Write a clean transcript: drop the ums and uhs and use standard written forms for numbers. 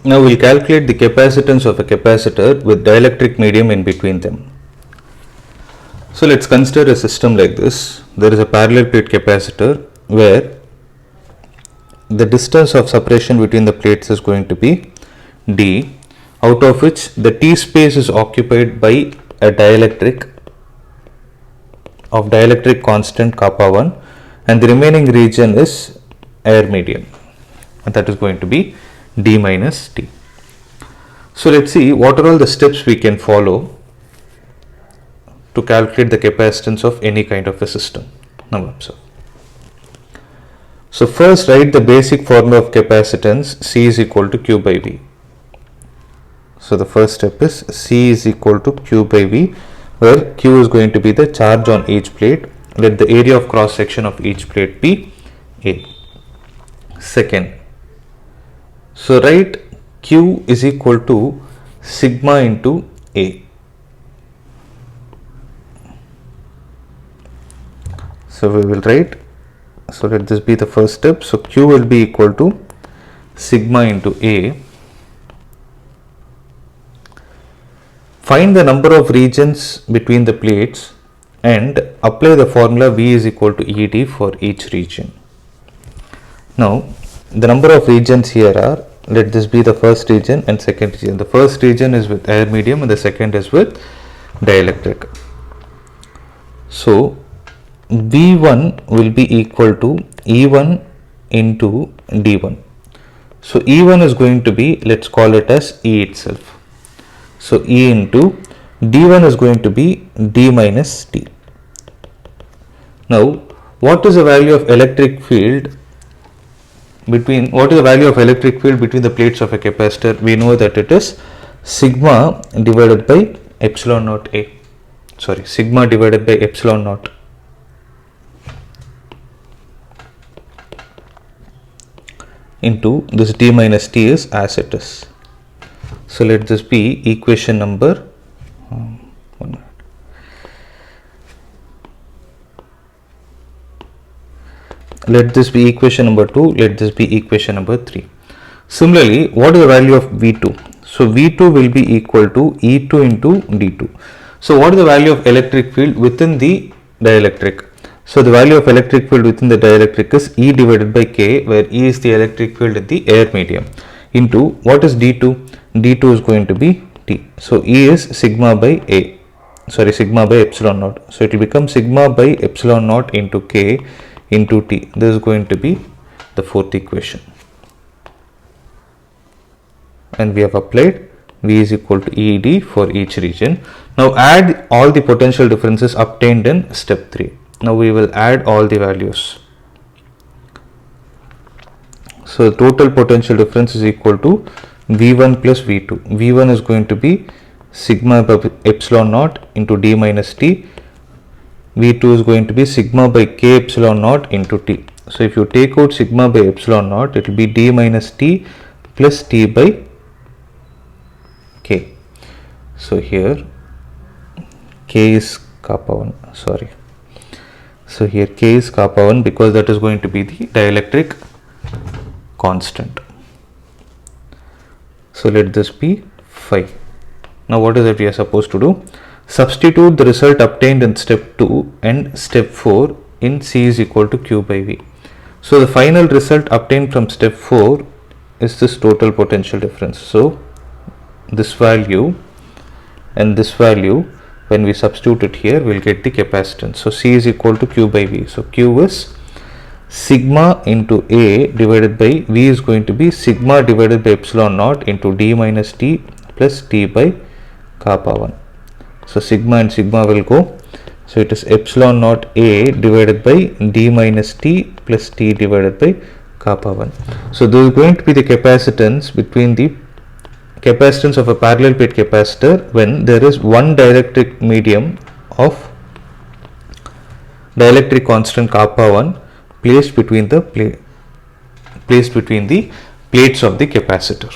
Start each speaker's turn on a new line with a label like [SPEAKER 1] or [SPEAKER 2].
[SPEAKER 1] Now we'll calculate the capacitance of a capacitor with dielectric medium in between them. So let's consider a system like this. There is a parallel plate capacitor where the distance of separation between the plates is going to be d, out of which the t space is occupied by a dielectric of dielectric constant kappa 1, and the remaining region is air medium, and that is going to be d minus t. So let's see what are all the steps we can follow to calculate the capacitance of any kind of a system. Now observe. So first write the basic formula of capacitance, C is equal to Q by V. So the first step is C is equal to Q by V, where Q is going to be the charge on each plate. Let the area of cross section of each plate be A. Second, so write Q is equal to sigma into A. So we will write, so let this be the first step. So Q will be equal to sigma into A. Find the number of regions between the plates and apply the formula V is equal to ED for each region. Now the number of regions here are, let this be the first region and second region. The first region is with air medium and the second is with dielectric. So V1 will be equal to E1 into D1. So E1 is going to be, let's call it as E itself. So E into D1 is going to be D minus T. Now what is the value of electric field between the plates of a capacitor? We know that it is sigma divided by epsilon naught A. Sorry, sigma divided by epsilon naught. Into this D minus T is as it is. So let this be equation number 1. Let this be equation number 2. Let this be equation number 3. Similarly, what is the value of V2? So V2 will be equal to E2 into D2. So what is the value of electric field within the dielectric? So the value of electric field within the dielectric is E divided by K, where E is the electric field in the air medium, into what is D2? D2 is going to be T. So E is sigma by epsilon naught. So it will become sigma by epsilon naught into K into T. This is going to be the fourth equation. And we have applied V is equal to ED for each region. Now add all the potential differences obtained in step 3. Now we will add all the values. So total potential difference is equal to V1 plus V2. V1 is going to be sigma by epsilon naught into D minus T. V2 is going to be sigma by K epsilon naught into T. So if you take out sigma by epsilon naught, it will be D minus T plus T by K. So here K is kappa 1, sorry. So here K is kappa 1 because that is going to be the dielectric constant. So let this be 5. Now what is it we are supposed to do? Substitute the result obtained in step 2 and step 4 in C is equal to Q by V. So the final result obtained from step 4 is this total potential difference. So this value and this value, when we substitute it here, we'll get the capacitance. So C is equal to Q by V. So Q is sigma into A divided by V is going to be sigma divided by epsilon naught into D minus T plus T by kappa 1. So sigma and sigma will go. So it is epsilon naught A divided by D minus T plus T divided by kappa 1. So this is going to be the capacitance between the capacitance of a parallel plate capacitor when there is one dielectric medium of dielectric constant kappa 1 placed between the plates of the capacitor.